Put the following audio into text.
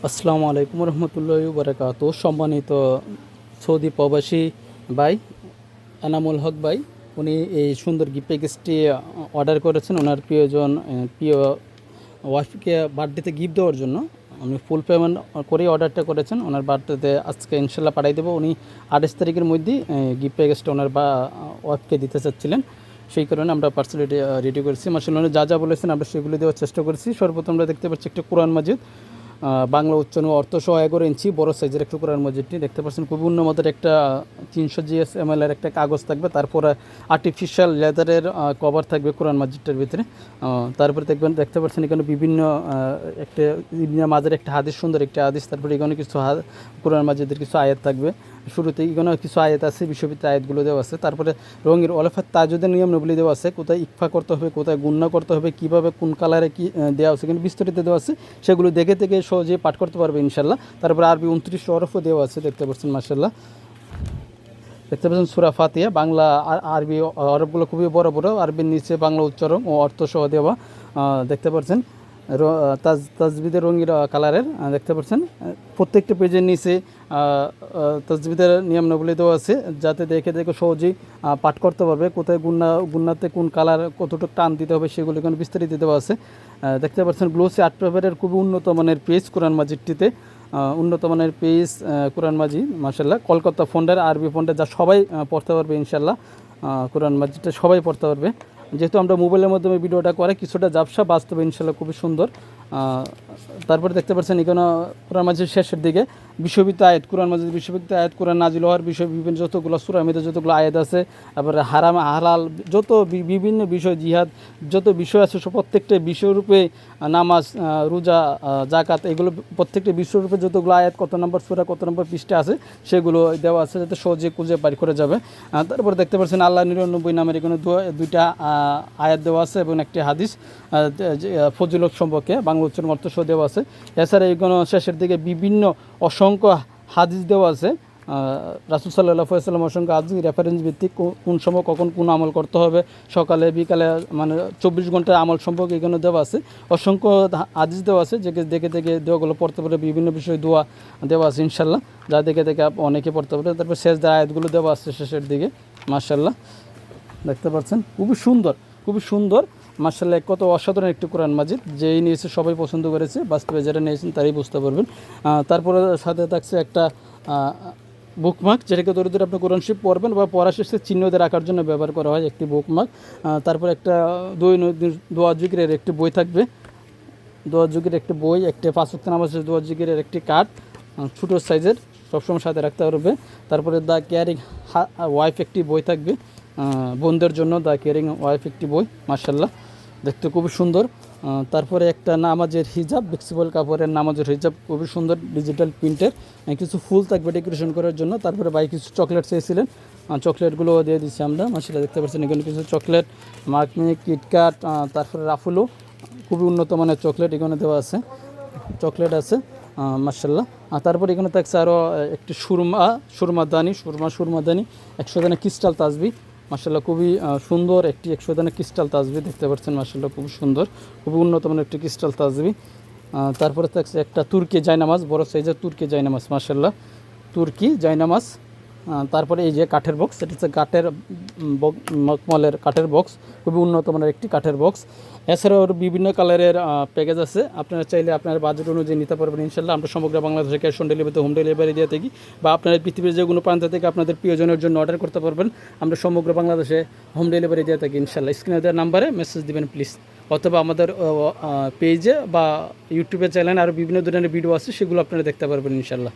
আসসালামু আলাইকুম রহমতুল্লাহি বারাকাতুহু। সম্মানিত সৌদি প্রবাসী ভাই এনামুল হক ভাই, উনি এই সুন্দর গিফট প্যাকেজটি অর্ডার করেছেন ওনার প্রিয় ওয়াইফকে বার্থডেতে গিফট দেওয়ার জন্য। উনি ফুল পেমেন্ট করেই অর্ডারটা করেছেন। ওনার বার্থডেতে আজকে ইনশাল্লাহ পাঠিয়ে দেবো। উনি 28 তারিখের মধ্যেই গিফট প্যাকেজটা ওনার ওয়াইফকে দিতে চাচ্ছিলেন, সেই কারণে আমরা পার্সেল রেডি করেছি। মাশাআল্লাহ উনি যা বলেছেন আমরা সেগুলো দেওয়ার চেষ্টা করেছি। সর্বপ্রথম আমরা দেখতে পাচ্ছি একটা কোরআন মাজিদ, বাংলা উচ্চারণ অর্থ সহ 11 ইঞ্চি বড় সাইজের একটা কোরআন মাজিদটি দেখতে পাচ্ছেন। খুবই উন্নতমানের একটা 300 GSM এর একটা কাগজ থাকবে, তারপরে আর্টিফিশিয়াল লেদারের কভার থাকবে কোরআন মাজিদটার ভিতরে। তারপরে দেখতে পাচ্ছেন এখানে বিভিন্ন একটা ইবনে মাজার একটা হাদিস, সুন্দর একটা হাদিস। তারপরে এখানে কিছু কোরআন মাজিদের কিছু আয়াত থাকবে। শুরুতে এখানে কিছু আয়াত আছে, বিশ্ববিদ্যালয় আয়াতগুলো দেওয়া আছে। তারপরে রঙের ওয়ালাফাত তাজুদের নিয়মগুলি দেওয়া আছে, কোথায় ইকফা করতে হবে, কোথায় গুণনা করতে হবে, কীভাবে কোন কালারে কী দেওয়া আছে কিন্তু বিস্তারিত দেওয়া আছে। সেগুলো দেখে থেকে সহজে পাঠ করতে পারবে ইনশাল্লাহ। তারপরে আরবি 29 হরফও দেওয়া আছে দেখতে পাচ্ছেন। মাশাআল্লাহ দেখতে পাচ্ছেন সূরা ফাতিহা বাংলা আরবি হরফগুলো খুবই বড় বড়, আরবির নিচে বাংলা উচ্চারণ ও অর্থ সহ দেওয়া দেখতে পাচ্ছেন। তাজবিদের রঙিন কালারের দেখতে পাচ্ছেন। প্রত্যেকটা পেজের নিচে তাজবিদের নিয়মাবলী দেওয়া আছে, যাতে দেখে সহজেই পাঠ করতে পারবে। কোথায় গুণনাতে কোন কালার কতটুকু টান দিতে হবে সেগুলো এখানে বিস্তারিত দেওয়া আছে। দেখতে পাচ্ছেন গ্লোসি আর্ট পেপারের খুবই উন্নত মানের পেজ কোরআন মাজিদটিতে, উন্নত মানের পেজ কোরআন মাজিদ মাশাআল্লাহ। কলকাতা ফন্ডের আরবি ফন্ডের যা সবাই পড়তে পারবে ইনশাআল্লাহ। কোরআন মাজিদটা সবাই পড়তে পারবে, যেহেতু আমরা মোবাইলের মাধ্যমে ভিডিওটা করে কিছুটা ঝাপসা, বাস্তবে ইনশাল্লাহ খুবই সুন্দর। তারপরে দেখতে পাচ্ছেন এখানে কোরআন মাজিদ শেষের দিকে বিশ্ববিদ্যালয় আয়াত, কোরআন মাজিদ বিশ্ববিদ্যালয় আয়াত, কোরআন নাজিল হওয়ার বিষয় বিভিন্ন যতগুলো সূরার মধ্যে যতগুলো আয়াত আছে, তারপরে হারাম হালাল যত বিভিন্ন বিষয়, জিহাদ যত বিষয় আছে সব প্রত্যেকটা বিষয়রূপে, নামাজ রোজা জাকাত এগুলো প্রত্যেকটা বিষয়রূপে যতগুলো আয়াত, কত নম্বর সূরা কত নম্বর পৃষ্ঠা আছে সেগুলো দেওয়া আছে, যাতে সহজে খুঁজে বাড়ি করে যাবে। তারপরে দেখতে পাচ্ছেন আল্লাহ 99 নামের এখানে দুইটা আয়াত দেওয়া আছে এবং একটি হাদিস ফজিলত সম্পর্কে বাংলা উচ্চারণ অর্থ সহ দেওয়া আছে। এছাড়া এগুলো শেষের দিকে বিভিন্ন অসংখ্য হাদিস দেওয়া আছে। রাসূল সাল্লাল্লাহু আলাইহি ওয়াসাল্লাম অসংখ্য হাদিস রেফারেন্স ভিত্তিক, কোন সময় কখন কোন আমল করতে হবে, সকালে বিকালে, মানে 24 ঘন্টার আমল সম্পর্কে এখানে দেওয়া আছে। অসংখ্য হাদিস দেওয়া আছে, যে দেখে দোয়াগুলো পড়তে পারে। বিভিন্ন বিষয়ে দোয়া দেওয়া আছে ইনশাল্লাহ, যা দেখে অনেকে পড়তে পারে। তারপর শেষ আয়াতগুলো দেওয়া আছে শেষের দিকে। মাশাআল্লাহ দেখতে পাচ্ছেন খুবই সুন্দর মাশাআল্লাহ। কত অসাধারণ একটি কোরআন মাজিদ, যেই নিয়েছে সবাই পছন্দ করেছে, বাস্তবে যারা নিয়েছেন তারাই বুঝতে পারবেন। তারপরে সাথে থাকছে একটা বুকমার্ক, যেটাকে ধরে আপনি কোরআন শরীফ পড়বেন বা পড়া শেষে চিহ্ন দিয়ে রাখার জন্য ব্যবহার করা হয়, একটি বুকমার্ক। তারপর একটা দোয়া জিকিরের একটি বই থাকবে, দোয়া জিকিরের একটি বই, একটি 5 ওয়াক্ত নামাজের দোয়া জিকিরের একটি কার্ড, ছোটো সাইজের, সবসময় সাথে রাখতে পারবে। তারপরে দ্য কেয়ারিং ওয়াইফ একটি বই থাকবে, বোনদের জন্য দ্য কেয়ারিং ওয়াইফ একটি বই। মাশাআল্লাহ দেখতে খুবই সুন্দর। তারপরে একটা নামাজের হিজাব, ফ্লেক্সিবল কাপড়ের নামাজের হিজাব, খুবই সুন্দর ডিজিটাল প্রিন্টের। কিছু ফুল থাকবে ডেকোরেশন করার জন্য। তারপরে ভাই কিছু চকলেট চেয়েছিলেন, চকলেটগুলো দিয়ে দিচ্ছি আমরা। মাশাআল্লাহ দেখতে পাচ্ছেন এখানে কিছু চকলেট, মার্কমি, কিটক্যাট, তারপরে রাফুলো, খুবই উন্নত মানের চকলেট এখানে দেওয়া আছে, চকলেট আছে মাশাআল্লাহ। তারপর এখানে থাকছে আরও একটি সুরমাদানি 100 দানা ক্রিস্টাল তাসবি। মাশাআল্লাহ খুবই সুন্দর একটি 100 দানা ক্রিস্টাল তাসবি দেখতে পাচ্ছেন। মাশাআল্লাহ খুবই সুন্দর, খুবই উন্নত মানের একটি ক্রিস্টাল তাসবি। তারপরে থাকছে একটা তুর্কি জায়নামাজ, বড় সাইজের তুর্কি জায়নামাজ, মাশাআল্লাহ তুর্কি জায়নামাজ। তারপরে এই যে কাঠের বক্স, এটা হচ্ছে কাঠের মখমলের কাঠের বক্স, খুবই উন্নত মানের একটি কাঠের বক্স। এছাড়াও বিভিন্ন কালারের প্যাকেজ আছে, আপনারা চাইলে আপনার বাজেট অনুযায়ী নিতে পারবেন ইনশাল্লাহ। আমরা সমগ্র বাংলাদেশে ক্যাশ অন ডেলিভারিতে হোম ডেলিভারি দিয়ে থাকি, বা আপনার পৃথিবীর যে কোনো প্রান্ত থেকে আপনাদের প্রিয়জনের জন্য অর্ডার করতে পারবেন। আমরা সমগ্র বাংলাদেশে হোম ডেলিভারি দিয়ে থাকি ইনশাল্লাহ। স্ক্রিনে দেওয়ার নাম্বারে মেসেজ দিবেন প্লিজ, অথবা আমাদের পেজে বা ইউটিউবে চ্যানেলে আরও বিভিন্ন ধরনের ভিডিও আছে, সেগুলো আপনারা দেখতে পারবেন ইনশাল্লাহ।